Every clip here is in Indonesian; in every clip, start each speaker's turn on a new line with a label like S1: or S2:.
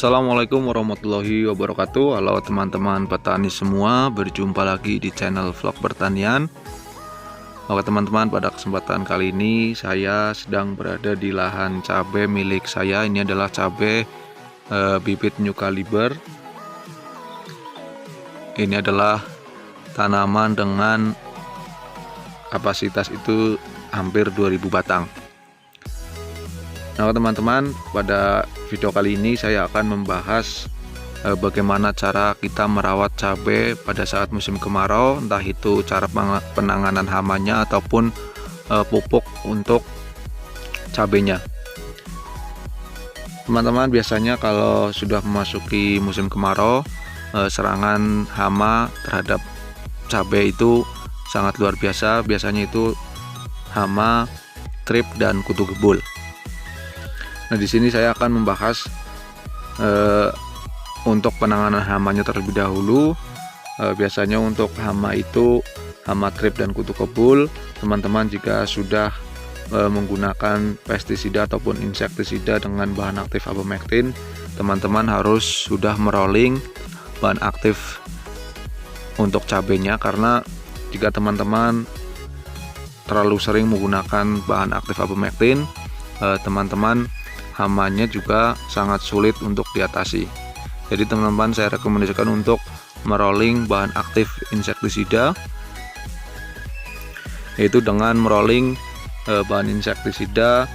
S1: Assalamualaikum warahmatullahi wabarakatuh. Halo teman-teman petani semua, berjumpa lagi di channel vlog pertanian. Oke teman-teman, pada kesempatan kali ini saya sedang berada di lahan cabai milik saya. Ini adalah cabai bibit new caliber. Ini adalah tanaman dengan kapasitas itu hampir 2000 batang. Nah teman-teman, pada video kali ini saya akan membahas bagaimana cara kita merawat cabai pada saat musim kemarau, entah itu cara penanganan hamanya ataupun pupuk untuk cabainya. Teman-teman, biasanya kalau sudah memasuki musim kemarau, serangan hama terhadap cabai itu sangat luar biasa. Biasanya itu hama, trip, dan kutu gebul. Nah, di sini saya akan membahas untuk penanganan hamanya terlebih dahulu. Biasanya untuk hama itu hama trip dan kutu kebul, teman-teman jika sudah menggunakan pestisida ataupun insektisida dengan bahan aktif abamectin, teman-teman harus sudah merolling bahan aktif untuk cabenya, karena jika teman-teman terlalu sering menggunakan bahan aktif abamectin, teman-teman hamanya juga sangat sulit untuk diatasi. Jadi teman-teman, saya rekomendasikan untuk merolling bahan aktif insektisida, yaitu dengan merolling bahan insektisida.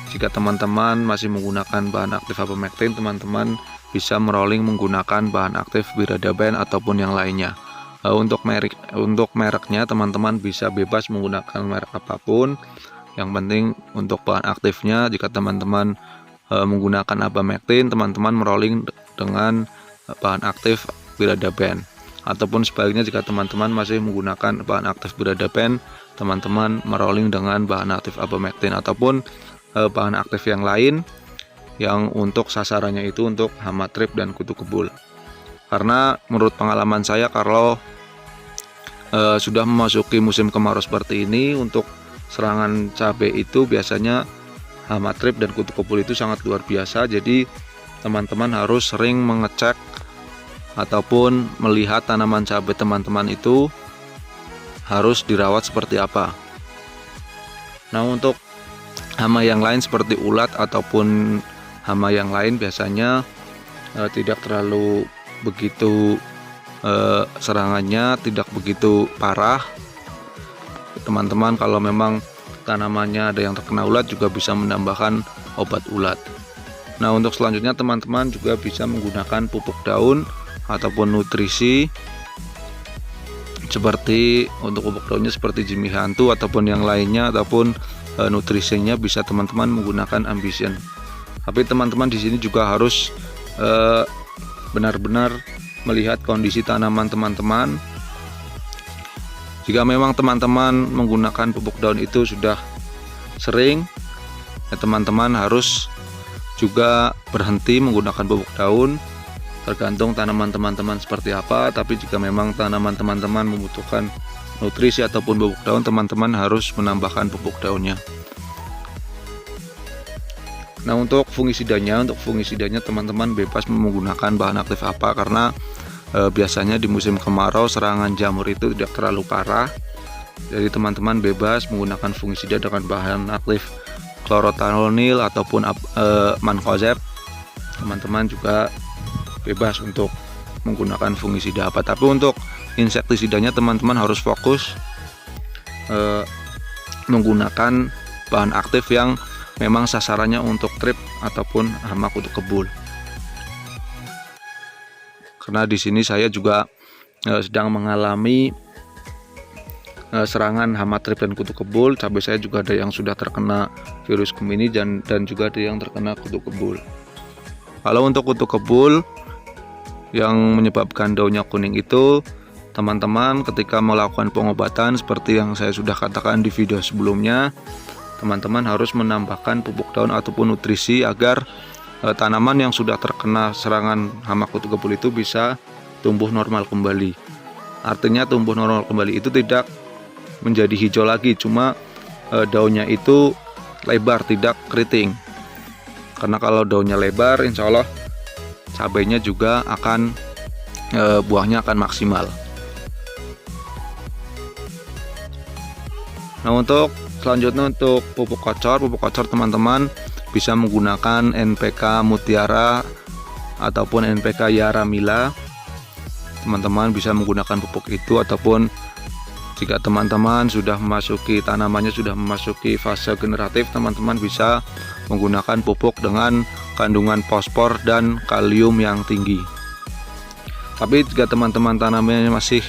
S1: Jika teman-teman masih menggunakan bahan aktif abamectin, teman-teman bisa merolling menggunakan bahan aktif biradaben ataupun yang lainnya. Untuk mereknya, teman-teman bisa bebas menggunakan merek apapun. Yang penting untuk bahan aktifnya, jika teman-teman menggunakan abamectin, teman-teman merolling dengan bahan aktif biradaben, ataupun sebaliknya jika teman-teman masih menggunakan bahan aktif biradaben, teman-teman merolling dengan bahan aktif abamectin ataupun bahan aktif yang lain yang untuk sasarannya itu untuk hama trip dan kutu kebul. Karena menurut pengalaman saya, kalau sudah memasuki musim kemarau seperti ini, untuk serangan cabai itu biasanya hama trip dan kutu kebul itu sangat luar biasa. Jadi teman-teman harus sering mengecek ataupun melihat tanaman cabai teman-teman itu harus dirawat seperti apa. Nah, untuk hama yang lain seperti ulat ataupun hama yang lain biasanya tidak terlalu begitu serangannya tidak begitu parah. Teman-teman kalau memang tanamannya ada yang terkena ulat juga bisa menambahkan obat ulat. Nah, untuk selanjutnya teman-teman juga bisa menggunakan pupuk daun ataupun nutrisi, seperti untuk pupuk daunnya seperti Jimi Hantu ataupun yang lainnya, ataupun nutrisinya bisa teman-teman menggunakan Ambition. Tapi teman-teman di sini juga harus benar-benar melihat kondisi tanaman teman-teman. Jika memang teman-teman menggunakan pupuk daun itu sudah sering, ya teman-teman harus juga berhenti menggunakan pupuk daun, tergantung tanaman teman-teman seperti apa. Tapi jika memang tanaman teman-teman membutuhkan nutrisi ataupun pupuk daun, teman-teman harus menambahkan pupuk daunnya. Nah, untuk fungisidanya teman-teman bebas menggunakan bahan aktif apa, karena biasanya di musim kemarau serangan jamur itu tidak terlalu parah. Jadi teman-teman bebas menggunakan fungisida dengan bahan aktif chlorothalonil ataupun mancozeb. Teman-teman juga bebas untuk menggunakan fungisida apa. Tapi untuk insektisidanya teman-teman harus fokus menggunakan bahan aktif yang memang sasarannya untuk trip ataupun hama kutu kebul. Karena di sini saya juga sedang mengalami serangan hama trip dan kutu kebul. Cabai saya juga ada yang sudah terkena virus Gemini dan juga ada yang terkena kutu kebul. Kalau untuk kutu kebul yang menyebabkan daunnya kuning itu, teman-teman ketika melakukan pengobatan seperti yang saya sudah katakan di video sebelumnya, teman-teman harus menambahkan pupuk daun ataupun nutrisi agar tanaman yang sudah terkena serangan hama kutu kebul itu bisa tumbuh normal kembali. Artinya tumbuh normal kembali itu tidak menjadi hijau lagi, cuma daunnya itu lebar, tidak keriting. Karena kalau daunnya lebar, insya Allah cabenya juga akan buahnya akan maksimal. Nah, untuk selanjutnya untuk pupuk kocor teman-teman bisa menggunakan NPK Mutiara ataupun NPK Yaramila. Teman-teman bisa menggunakan pupuk itu, ataupun jika teman-teman sudah memasuki tanamannya sudah memasuki fase generatif, teman-teman bisa menggunakan pupuk dengan kandungan fosfor dan kalium yang tinggi. Tapi jika teman-teman tanamannya masih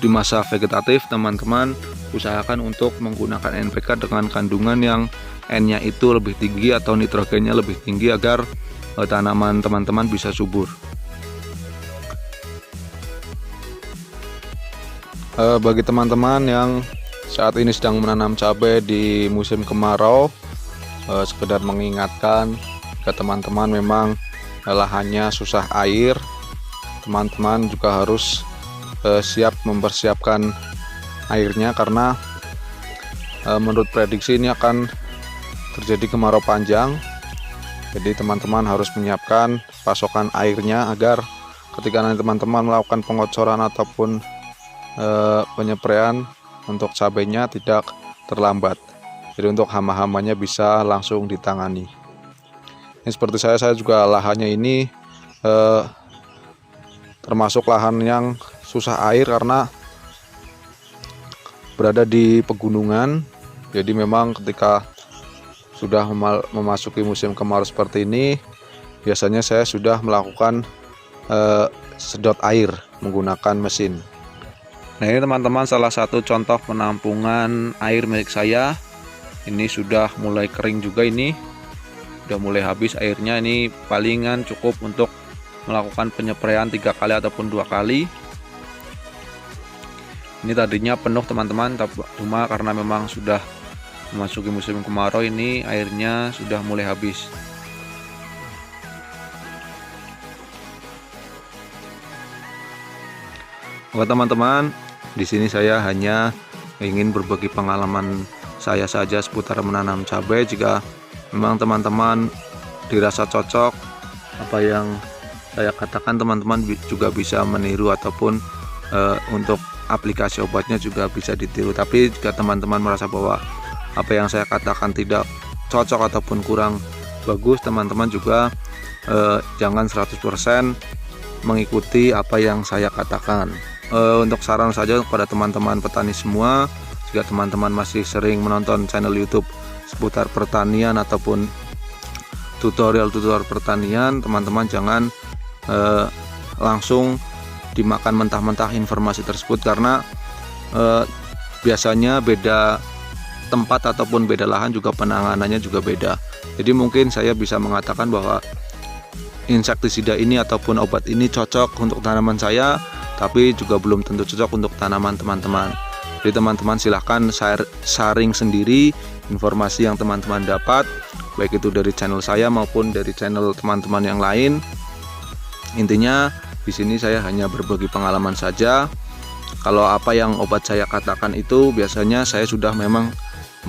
S1: di masa vegetatif, teman-teman usahakan untuk menggunakan NPK dengan kandungan yang N-nya itu lebih tinggi atau nitrogennya lebih tinggi agar tanaman teman-teman bisa subur. Bagi teman-teman yang saat ini sedang menanam cabai di musim kemarau, sekedar mengingatkan ke teman-teman, memang lahannya susah air, teman-teman juga harus siap mempersiapkan airnya, karena menurut prediksi ini akan terjadi kemarau panjang. Jadi teman-teman harus menyiapkan pasokan airnya agar ketika nanti teman-teman melakukan pengocoran ataupun penyepraian untuk cabainya tidak terlambat. Jadi untuk hama-hamanya bisa langsung ditangani. Ini seperti saya juga lahannya ini termasuk lahan yang susah air karena berada di pegunungan. Jadi memang ketika sudah memasuki musim kemarau seperti ini, biasanya saya sudah melakukan sedot air menggunakan mesin. Nah, ini teman-teman salah satu contoh penampungan air milik saya. Ini sudah mulai kering juga, ini sudah mulai habis airnya. Ini palingan cukup untuk melakukan penyepraian 3 kali ataupun 2 kali. Ini tadinya penuh teman-teman, cuma karena memang sudah memasuki musim kemarau, ini airnya sudah mulai habis. Oke teman-teman, di sini saya hanya ingin berbagi pengalaman saya saja seputar menanam cabai. Jika memang teman-teman dirasa cocok apa yang saya katakan, teman-teman juga bisa meniru, ataupun untuk aplikasi obatnya juga bisa ditiru. Tapi jika teman-teman merasa bahwa apa yang saya katakan tidak cocok ataupun kurang bagus, teman-teman juga jangan 100% mengikuti apa yang saya katakan. Untuk saran saja kepada teman-teman petani semua, jika teman-teman masih sering menonton channel YouTube seputar pertanian ataupun tutorial-tutorial pertanian, teman-teman jangan langsung dimakan mentah-mentah informasi tersebut, karena biasanya beda tempat ataupun beda lahan juga penanganannya juga beda. Jadi mungkin saya bisa mengatakan bahwa insektisida ini ataupun obat ini cocok untuk tanaman saya, tapi juga belum tentu cocok untuk tanaman teman-teman. Jadi teman-teman silahkan sharing sendiri informasi yang teman-teman dapat, baik itu dari channel saya maupun dari channel teman-teman yang lain. Intinya di sini saya hanya berbagi pengalaman saja. Kalau apa yang obat saya katakan itu biasanya saya sudah memang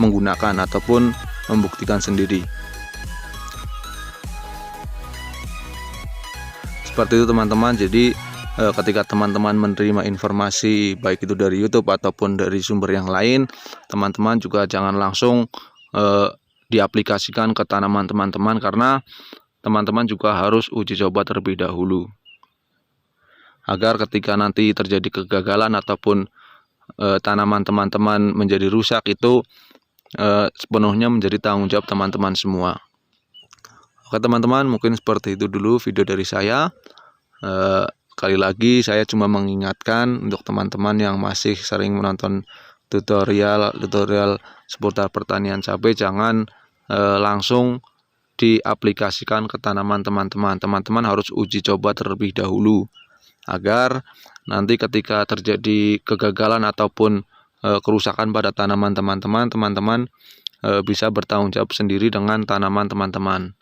S1: menggunakan ataupun membuktikan sendiri. Seperti itu teman-teman. Jadi ketika teman-teman menerima informasi baik itu dari YouTube ataupun dari sumber yang lain, teman-teman juga jangan langsung diaplikasikan ke tanaman teman-teman, karena teman-teman juga harus uji coba terlebih dahulu, agar ketika nanti terjadi kegagalan ataupun tanaman teman-teman menjadi rusak, itu sepenuhnya menjadi tanggung jawab teman-teman semua. Oke teman-teman, mungkin seperti itu dulu video dari saya. Sekali lagi saya cuma mengingatkan untuk teman-teman yang masih sering menonton tutorial seputar pertanian cabai, jangan langsung diaplikasikan ke tanaman teman-teman. Teman-teman harus uji coba terlebih dahulu, agar nanti ketika terjadi kegagalan ataupun kerusakan pada tanaman teman-teman bisa bertanggung jawab sendiri dengan tanaman teman-teman.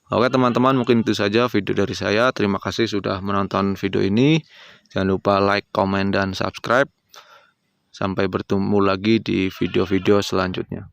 S1: Oke teman-teman, mungkin itu saja video dari saya. Terima kasih sudah menonton video ini. Jangan lupa like, komen, dan subscribe. Sampai bertemu lagi di video-video selanjutnya.